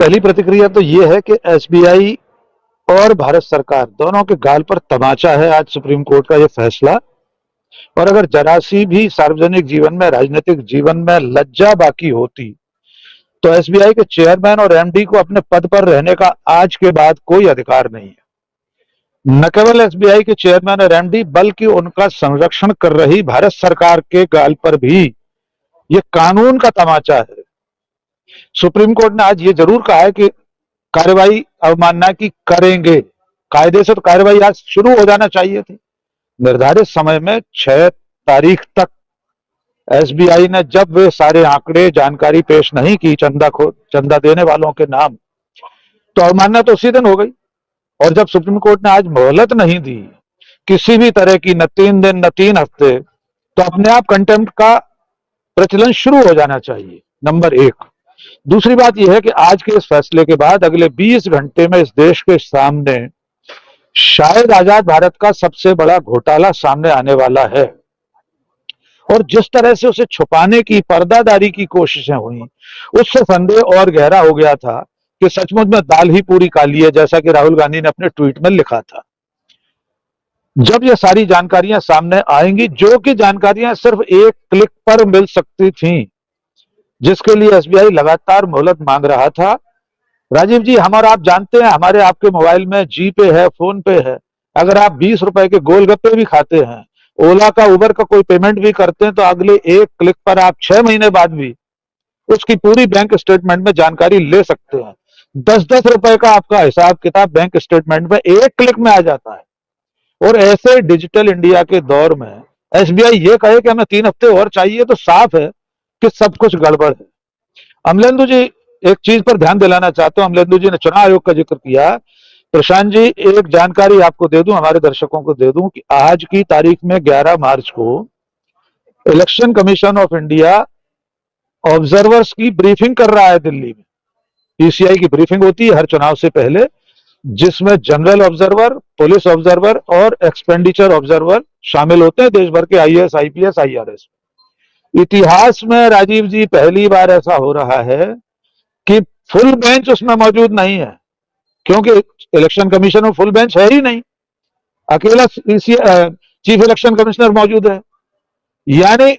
पहली प्रतिक्रिया तो ये है कि एसबीआई और भारत सरकार दोनों के गाल पर तमाचा है आज सुप्रीम कोर्ट का ये फैसला। और अगर जरा सी भी सार्वजनिक जीवन में, राजनीतिक जीवन में लज्जा बाकी होती तो एसबीआई के चेयरमैन और एमडी को अपने पद पर रहने का आज के बाद कोई अधिकार नहीं है। न केवल एसबीआई के चेयरमैन और एमडी बल्कि उनका संरक्षण कर रही भारत सरकार के गाल पर भी ये कानून का तमाचा है। सुप्रीम कोर्ट ने आज ये जरूर कहा है कि कार्रवाई अवमानना की करेंगे। कायदे से तो कार्रवाई आज शुरू हो जाना चाहिए थी। निर्धारित समय में 6 तारीख तक एसबीआई ने जब वे सारे आंकड़े, जानकारी पेश नहीं की चंदा देने वालों के नाम, तो अवमानना तो उसी दिन हो गई। और जब सुप्रीम कोर्ट ने आज मोहलत नहीं दी किसी भी तरह की, न 3 दिन न 3 हफ्ते, तो अपने आप कंटेम्प्ट का प्रचलन शुरू हो जाना चाहिए, नंबर 1। दूसरी बात यह है कि आज के इस फैसले के बाद अगले 20 घंटे में इस देश के सामने शायद आजाद भारत का सबसे बड़ा घोटाला सामने आने वाला है। और जिस तरह से उसे छुपाने की, पर्दादारी की कोशिशें हुई, उससे संदेह और गहरा हो गया था कि सचमुच में दाल ही पूरी काली है, जैसा कि राहुल गांधी ने अपने ट्वीट में लिखा था। जब ये सारी जानकारियां सामने आएंगी, जो कि जानकारियां सिर्फ एक क्लिक पर मिल सकती थीं, जिसके लिए एसबीआई लगातार मोहलत मांग रहा था। राजीव जी, हम और आप जानते हैं, हमारे आपके मोबाइल में जी पे है, फोन पे है। अगर आप 20 रुपए के गोलगप्पे भी खाते हैं, ओला का, उबर का कोई पेमेंट भी करते हैं, तो अगले एक क्लिक पर आप 6 महीने बाद भी उसकी पूरी बैंक स्टेटमेंट में जानकारी ले सकते हैं। 10-10 रुपए का आपका हिसाब किताब बैंक स्टेटमेंट में एक क्लिक में आ जाता है। और ऐसे डिजिटल इंडिया के दौर में एसबीआई ये कहे कि हमें 3 हफ्ते और चाहिए, तो साफ है कि सब कुछ गड़बड़ है। अमलेंदु जी, एक चीज पर ध्यान दिलाना चाहता हूं। अमलेंदु जी ने चुनाव आयोग का जिक्र किया। प्रशांत जी, एक जानकारी आपको दे दूं, हमारे दर्शकों को दे दूं कि आज की तारीख में 11 मार्च को election commission of India observers की ब्रीफिंग कर रहा है दिल्ली में। ईसीआई की ब्रीफिंग होती है हर चुनाव से पहले, जिसमें जनरल ऑब्जर्वर, पुलिस ऑब्जर्वर और एक्सपेंडिचर ऑब्जर्वर शामिल होते हैं, देश भर के आईएएस, आईपीएस, आईआरएस। इतिहास में राजीव जी पहली बार ऐसा हो रहा है कि फुल बेंच उसमें मौजूद नहीं है, क्योंकि इलेक्शन कमीशन में फुल बेंच है ही नहीं, अकेला चीफ इलेक्शन कमिश्नर मौजूद है। यानी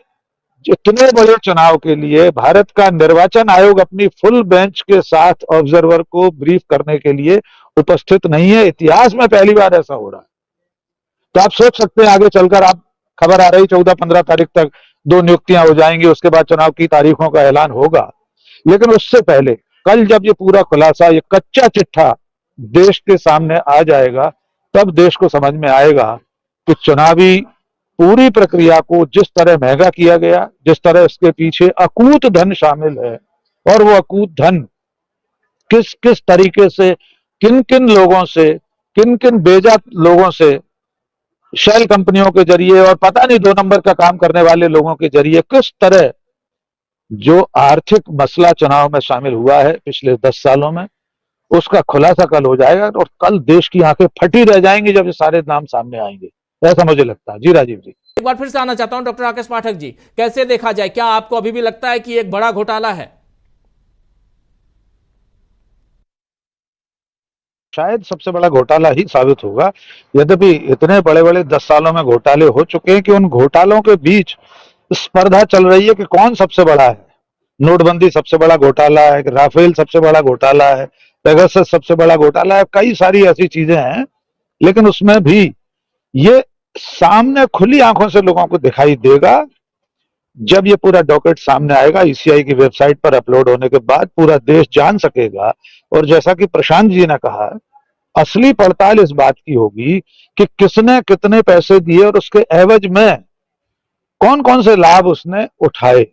इतने बड़े चुनाव के लिए भारत का निर्वाचन आयोग अपनी फुल बेंच के साथ ऑब्जर्वर को ब्रीफ करने के लिए उपस्थित नहीं है। इतिहास में पहली बार ऐसा हो रहा है। तो आप सोच सकते हैं आगे चलकर, आप खबर आ रही 14-15 तारीख तक 2 नियुक्तियां हो जाएंगी, उसके बाद चुनाव की तारीखों का ऐलान होगा। लेकिन उससे पहले कल जब ये पूरा खुलासा, ये कच्चा चिट्ठा देश के सामने आ जाएगा, तब देश को समझ में आएगा कि चुनावी पूरी प्रक्रिया को जिस तरह महंगा किया गया, जिस तरह इसके पीछे अकूत धन शामिल है, और वो अकूत धन किस किस तरीके से, किन किन लोगों से, किन किन बेजा लोगों से, शेल कंपनियों के जरिए और पता नहीं 2 नंबर का काम करने वाले लोगों के जरिए किस तरह जो आर्थिक मसला चुनाव में शामिल हुआ है पिछले 10 सालों में, उसका खुलासा कल हो जाएगा। और कल देश की आंखें फटी रह जाएंगी जब ये सारे नाम सामने आएंगे, ऐसा मुझे लगता है। जी राजीव जी, एक बार फिर से आना चाहता हूं डॉक्टर राकेश पाठक जी, कैसे देखा जाए, क्या आपको अभी भी लगता है कि एक बड़ा घोटाला है? शायद सबसे बड़ा घोटाला ही साबित होगा। यद्यपि इतने बड़े बड़े 10 सालों में घोटाले हो चुके हैं कि उन घोटालों के बीच स्पर्धा चल रही है कि कौन सबसे बड़ा है। नोटबंदी सबसे बड़ा घोटाला है, राफेल सबसे बड़ा घोटाला है, पेगासस सबसे बड़ा घोटाला है, कई सारी ऐसी चीजें हैं। लेकिन उसमें भी ये सामने खुली आंखों से लोगों को दिखाई देगा जब ये पूरा डॉक्यूमेंट सामने आएगा। ईसीआई की वेबसाइट पर अपलोड होने के बाद पूरा देश जान सकेगा। और जैसा कि प्रशांत जी ने कहा, असली पड़ताल इस बात की होगी कि किसने कितने पैसे दिए और उसके एवज में कौन कौन से लाभ उसने उठाए।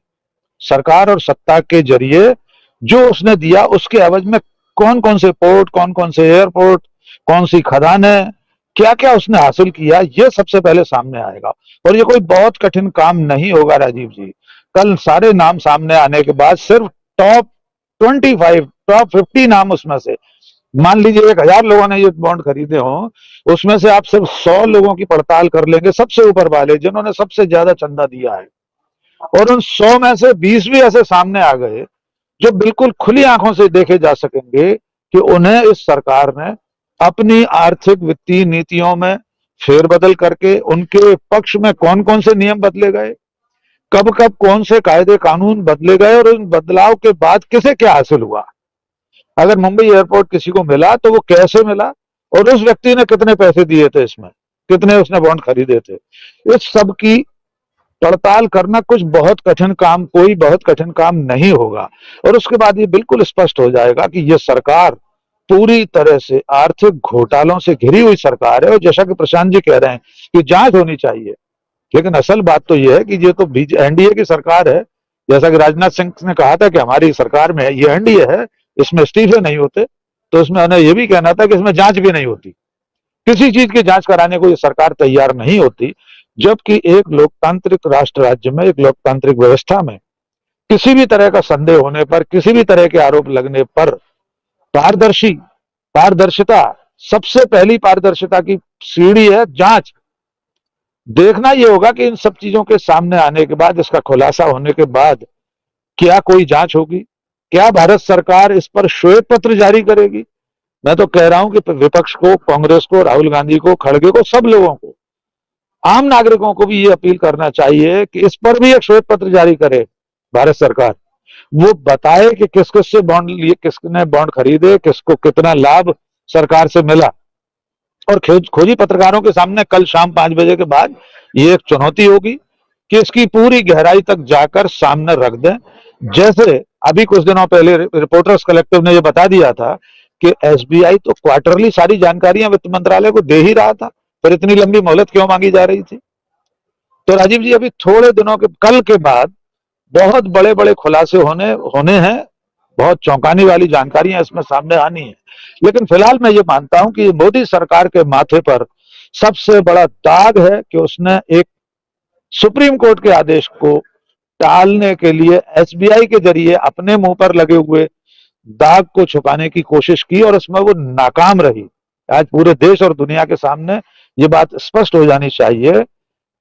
सरकार और सत्ता के जरिए जो उसने दिया, उसके एवज में कौन कौन से पोर्ट, कौन कौन से एयरपोर्ट, कौन सी खदानें, क्या क्या उसने हासिल किया, ये सबसे पहले सामने आएगा। और ये कोई बहुत कठिन काम नहीं होगा राजीव जी। कल सारे नाम सामने आने के बाद सिर्फ टॉप 25, टॉप 50 नाम, उसमें से मान लीजिए 1000 लोगों ने ये बॉन्ड खरीदे हों, उसमें से आप सिर्फ 100 लोगों की पड़ताल कर लेंगे, सबसे ऊपर वाले जिन्होंने सबसे ज्यादा चंदा दिया है, और उन 100 में से 20 भी ऐसे सामने आ गए जो बिल्कुल खुली आंखों से देखे जा सकेंगे कि उन्हें इस सरकार ने अपनी आर्थिक वित्तीय नीतियों में फेरबदल करके उनके पक्ष में कौन कौन से नियम बदले गए, कब कब कौन से कायदे कानून बदले गए और उन बदलाव के बाद किसे क्या हासिल हुआ। अगर मुंबई एयरपोर्ट किसी को मिला तो वो कैसे मिला और उस व्यक्ति ने कितने पैसे दिए थे, इसमें कितने उसने बॉन्ड खरीदे थे। इस सब की पड़ताल करना कुछ बहुत कठिन काम, कोई बहुत कठिन काम नहीं होगा। और उसके बाद ये बिल्कुल स्पष्ट हो जाएगा कि ये सरकार पूरी तरह से आर्थिक घोटालों से घिरी हुई सरकार है। और जैसा कि प्रशांत जी कह रहे हैं कि जांच होनी चाहिए, लेकिन असल बात तो यह है कि ये तो एनडीए की सरकार है। जैसा कि राजनाथ सिंह ने कहा था कि हमारी सरकार में ये एनडीए है, इसमें इस्तीफे नहीं होते, तो इसमें उन्हें यह भी कहना था कि इसमें जांच भी नहीं होती। किसी चीज की जांच कराने को ये सरकार तैयार नहीं होती, जबकि एक लोकतांत्रिक राष्ट्र राज्य में, एक लोकतांत्रिक व्यवस्था में किसी भी तरह का संदेह होने पर, किसी भी तरह के आरोप लगने पर पारदर्शिता, सबसे पहली पारदर्शिता की सीढ़ी है जांच। देखना यह होगा कि इन सब चीजों के सामने आने के बाद, इसका खुलासा होने के बाद क्या कोई जांच होगी, क्या भारत सरकार इस पर श्वेत पत्र जारी करेगी। मैं तो कह रहा हूं कि विपक्ष को, कांग्रेस को, राहुल गांधी को, खड़गे को, सब लोगों को, आम नागरिकों को भी ये अपील करना चाहिए कि इस पर भी एक श्वेत पत्र जारी करे भारत सरकार। वो बताए कि किस किस से बॉन्ड लिए, किसने बॉन्ड खरीदे, किसको कितना लाभ सरकार से मिला। और खोजी पत्रकारों के सामने कल शाम 5 बजे के बाद ये एक चुनौती होगी कि इसकी पूरी गहराई तक जाकर सामने रख दें। जैसे अभी कुछ दिनों पहले रिपोर्टर्स कलेक्टिव ने ये बता दिया था कि एसबीआई तो क्वार्टरली सारी जानकारियां वित्त मंत्रालय को दे ही रहा था, फिर इतनी लंबी मोहलत क्यों मांगी जा रही थी। तो राजीव जी, अभी थोड़े दिनों के, कल के बाद बहुत बड़े बड़े खुलासे होने हैं, बहुत चौंकाने वाली जानकारियां इसमें सामने आनी है। लेकिन फिलहाल मैं ये मानता हूं कि मोदी सरकार के माथे पर सबसे बड़ा दाग है कि उसने एक सुप्रीम कोर्ट के आदेश को टालने के लिए एसबीआई के जरिए अपने मुंह पर लगे हुए दाग को छुपाने की कोशिश की और उसमें वो नाकाम रही। आज पूरे देश और दुनिया के सामने ये बात स्पष्ट हो जानी चाहिए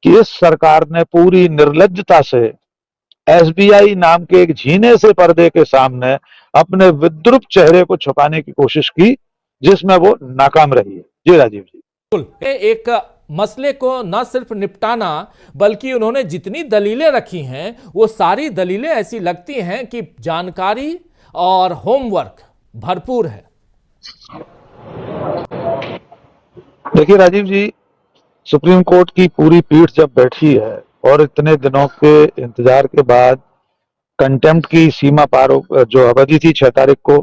कि इस सरकार ने पूरी निर्लज्जता से एसबीआई नाम के एक झीने से पर्दे के सामने अपने विद्रूप चेहरे को छुपाने की कोशिश की, जिसमें वो नाकाम रही है। जी राजीव जी, बिल्कुल। एक मसले को न सिर्फ निपटाना, बल्कि उन्होंने जितनी दलीलें रखी हैं वो सारी दलीलें ऐसी लगती हैं कि जानकारी और होमवर्क भरपूर है। देखिए राजीव जी, सुप्रीम कोर्ट की पूरी पीठ जब बैठी है और इतने दिनों के इंतजार के बाद कंटेम्प्ट की सीमा पार जो अवधि थी 6 तारीख को,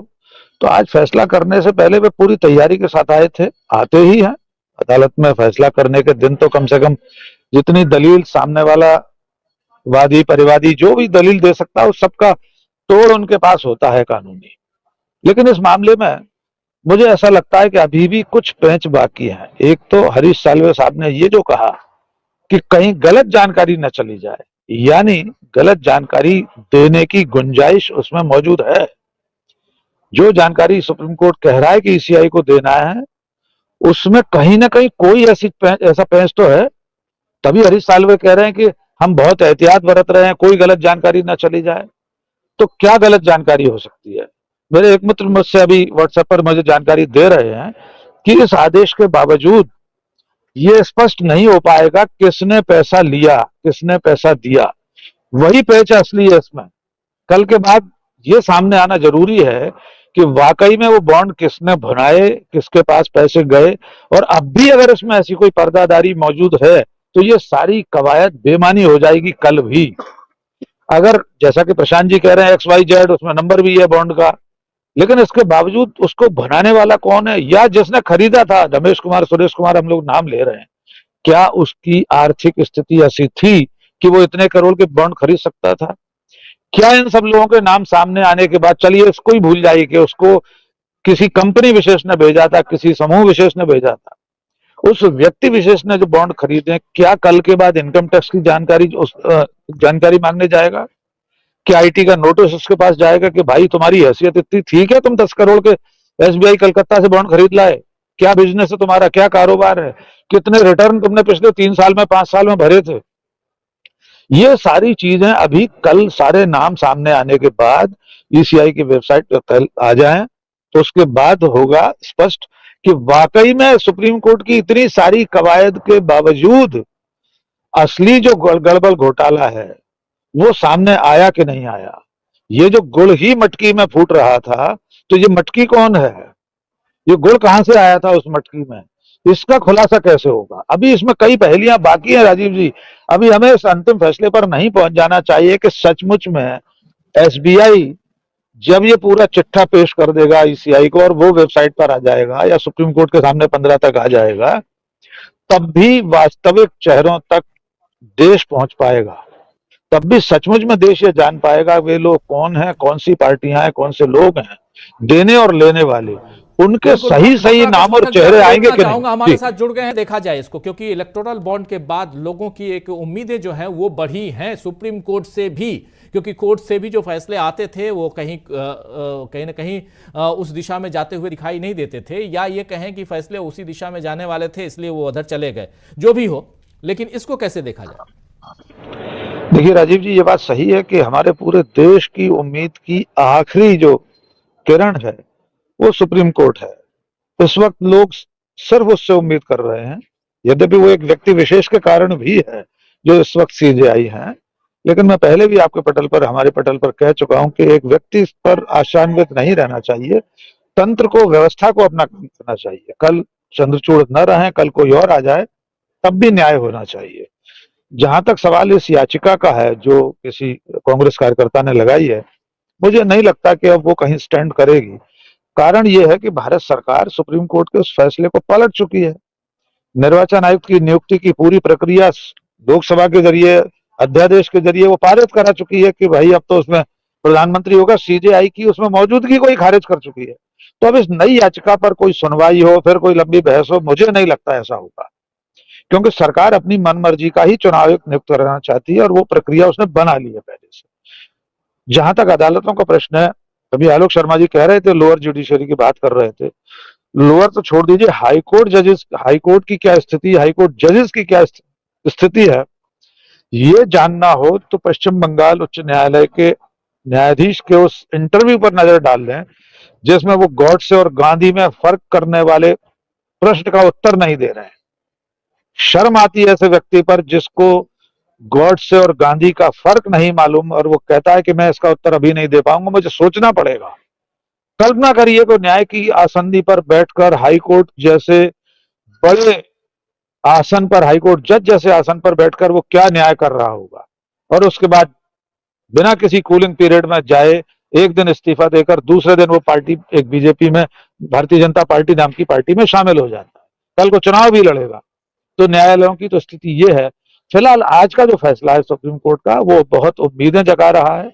तो आज फैसला करने से पहले वे पूरी तैयारी के साथ आए थे, आते ही हैं। अदालत में फैसला करने के दिन तो कम से कम जितनी दलील सामने वाला वादी परिवादी जो भी दलील दे सकता है उस सबका तोड़ उनके पास होता है कानूनी। लेकिन इस मामले में मुझे ऐसा लगता है कि अभी भी कुछ पेंच बाकी हैं। एक तो हरीश साल्वे साहब ने ये जो कहा कि कहीं गलत जानकारी न चली जाए, यानी गलत जानकारी देने की गुंजाइश उसमें मौजूद है। जो जानकारी सुप्रीम कोर्ट कह रहा है कि ईसीआई को देना है, उसमें कहीं ना कहीं कोई ऐसा पेंच तो है। तभी हरीश साल्वे कह रहे हैं कि हम बहुत एहतियात बरत रहे हैं, कोई गलत जानकारी ना चली जाए। तो क्या गलत जानकारी हो सकती है? मेरे एक मित्र मुझसे अभी व्हाट्सएप पर मुझे जानकारी दे रहे हैं कि इस आदेश के बावजूद ये स्पष्ट नहीं हो पाएगा किसने पैसा लिया, किसने पैसा दिया। वही पेच असली है इसमें। कल के बाद ये सामने आना जरूरी है कि वाकई में वो बॉन्ड किसने बनाए, किसके पास पैसे गए। और अब भी अगर इसमें ऐसी कोई पर्दादारी मौजूद है तो ये सारी कवायद बेमानी हो जाएगी कल भी। अगर जैसा कि प्रशांत जी कह रहे हैं XYZ, उसमें नंबर भी है बॉन्ड का, लेकिन इसके बावजूद उसको बनाने वाला कौन है, या जिसने खरीदा था, रमेश कुमार, सुरेश कुमार, हम लोग नाम ले रहे हैं, क्या उसकी आर्थिक स्थिति ऐसी थी कि वो इतने करोड़ के बॉन्ड खरीद सकता था? क्या इन सब लोगों के नाम सामने आने के बाद, चलिए इसको ही भूल जाइए कि उसको किसी कंपनी विशेष ने भेजा था, किसी समूह विशेष ने भेजा था, उस व्यक्ति विशेष ने जो बॉन्ड खरीदे, क्या कल के बाद इनकम टैक्स की जानकारी मांगने जाएगा? क्या आईटी का नोटिस उसके पास जाएगा कि भाई तुम्हारी हैसियत इतनी ठीक है, तुम 10 करोड़ के एसबीआई कलकत्ता से बॉन्ड खरीद लाए, क्या बिजनेस है तुम्हारा, क्या कारोबार है, कितने रिटर्न तुमने पिछले 3 साल में, 5 साल में भरे थे? ये सारी चीजें अभी कल सारे नाम सामने आने के बाद ईसीआई की वेबसाइट पर कल आ जाएं तो उसके बाद होगा स्पष्ट कि वाकई में सुप्रीम कोर्ट की इतनी सारी कवायद के बावजूद असली जो गड़बड़ घोटाला है वो सामने आया कि नहीं आया। ये जो गुड़ ही मटकी में फूट रहा था, तो ये मटकी कौन है, ये गुड़ कहां से आया था उस मटकी में, इसका खुलासा कैसे होगा। अभी इसमें कई पहेलियां बाकी हैं राजीव जी। अभी हमें इस अंतिम फैसले पर नहीं पहुंच जाना चाहिए कि सचमुच में एसबीआई जब ये पूरा चिट्ठा पेश कर देगा ईसीआई को और वो वेबसाइट पर आ जाएगा या सुप्रीम कोर्ट के सामने 15 तक आ जाएगा, तब भी वास्तविक चेहरों तक देश पहुंच पाएगा। तब भी सचमुच में देश ये जान पाएगा वे लोग कौन हैं, कौन सी पार्टियां हैं, कौन से लोग हैं, देने और लेने वाले, उनके बिल्कुल, सही सही नाम और चेहरे आएंगे कि नहीं। हमारे साथ जुड़ गए हैं, देखा जाए इसको, क्योंकि इलेक्टोरल बॉन्ड के बाद लोगों की एक उम्मीदें जो हैं वो बढ़ी हैं सुप्रीम कोर्ट से भी, क्योंकि कोर्ट से भी जो फैसले आते थे वो कहीं ना कहीं उस दिशा में जाते हुए दिखाई नहीं देते थे, या ये कहें कि फैसले उसी दिशा में जाने वाले थे इसलिए वो उधर चले गए, जो भी हो। लेकिन इसको कैसे देखा जाए? देखिए राजीव जी, ये बात सही है कि हमारे पूरे देश की उम्मीद की आखिरी जो किरण है वो सुप्रीम कोर्ट है। इस वक्त लोग सिर्फ उससे उम्मीद कर रहे हैं, यद्यपि वो एक व्यक्ति विशेष के कारण भी है जो इस वक्त सीजेआई हैं, लेकिन मैं पहले भी आपके पटल पर, हमारे पटल पर कह चुका हूं कि एक व्यक्ति पर आशान्वित नहीं रहना चाहिए, तंत्र को, व्यवस्था को अपना काम करना चाहिए। कल चंद्रचूड़ न रहे, कल कोई और आ जाए, तब भी न्याय होना चाहिए। जहां तक सवाल इस याचिका का है जो किसी कांग्रेस कार्यकर्ता ने लगाई है, मुझे नहीं लगता कि अब वो कहीं स्टैंड करेगी। कारण यह है कि भारत सरकार सुप्रीम कोर्ट के उस फैसले को पलट चुकी है। निर्वाचन आयुक्त की नियुक्ति की पूरी प्रक्रिया लोकसभा के जरिए, अध्यादेश के जरिए वो पारित करा चुकी है कि भाई अब तो उसमें प्रधानमंत्री होगा। सीजेआई की उसमें मौजूदगी को ही खारिज कर चुकी है। तो अब इस नई याचिका पर कोई सुनवाई हो, फिर कोई लंबी बहस हो, मुझे नहीं लगता ऐसा होगा, क्योंकि सरकार अपनी मनमर्जी का ही चुनाव आयुक्त नियुक्त करना चाहती है और वो प्रक्रिया उसने बना ली है पहले से। जहां तक अदालतों का प्रश्न है, अभी आलोक शर्मा जी कह रहे थे लोअर जुडिशरी की बात कर रहे थे, लोअर तो छोड़ दीजिए, हाईकोर्ट जजेस, हाईकोर्ट की क्या स्थिति, हाईकोर्ट जजेस की क्या स्थिति है, ये जानना हो तो पश्चिम बंगाल उच्च न्यायालय के न्यायाधीश के उस इंटरव्यू पर नजर डाल लें जिसमें वो गॉडसे और गांधी में फर्क करने वाले प्रश्न का उत्तर नहीं दे रहे हैं। शर्म आती है ऐसे व्यक्ति पर जिसको गॉडसे और गांधी का फर्क नहीं मालूम और वो कहता है कि मैं इसका उत्तर अभी नहीं दे पाऊंगा, मुझे सोचना पड़ेगा। कल्पना करिए कि न्याय की आसंदी पर बैठकर हाईकोर्ट जैसे बड़े आसन पर, हाईकोर्ट जज जैसे आसन पर बैठकर वो क्या न्याय कर रहा होगा, और उसके बाद बिना किसी कूलिंग पीरियड में जाए एक दिन इस्तीफा देकर दूसरे दिन वो पार्टी, एक बीजेपी में, भारतीय जनता पार्टी नाम की पार्टी में शामिल हो जाता है, कल को चुनाव भी लड़ेगा। तो न्यायालयों की तो स्थिति ये है। फिलहाल आज का जो फैसला है सुप्रीम कोर्ट का वो बहुत उम्मीदें जगा रहा है।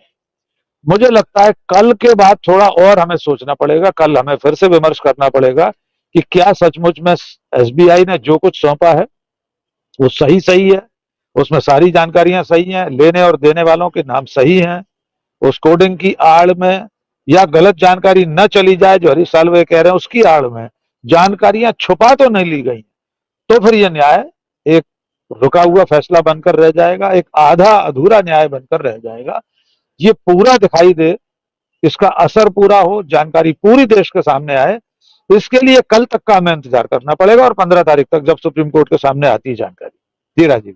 मुझे लगता है कल के बाद थोड़ा और हमें सोचना पड़ेगा, कल हमें फिर से विमर्श करना पड़ेगा कि क्या सचमुच में एसबीआई ने जो कुछ सौंपा है वो सही सही है, उसमें सारी जानकारियां सही हैं, लेने और देने वालों के नाम सही हैं, उस कोडिंग की आड़ में या गलत जानकारी न चली जाए जो हरीश साल्वे कह रहे हैं उसकी आड़ में जानकारियां छुपा तो नहीं ली गई, तो फिर यह न्याय एक रुका हुआ फैसला बनकर रह जाएगा, एक आधा अधूरा न्याय बनकर रह जाएगा। ये पूरा दिखाई दे, इसका असर पूरा हो, जानकारी पूरी देश के सामने आए, इसके लिए कल तक का हमें इंतजार करना पड़ेगा और 15 तारीख तक जब सुप्रीम कोर्ट के सामने आती है जानकारी। जी राजीव।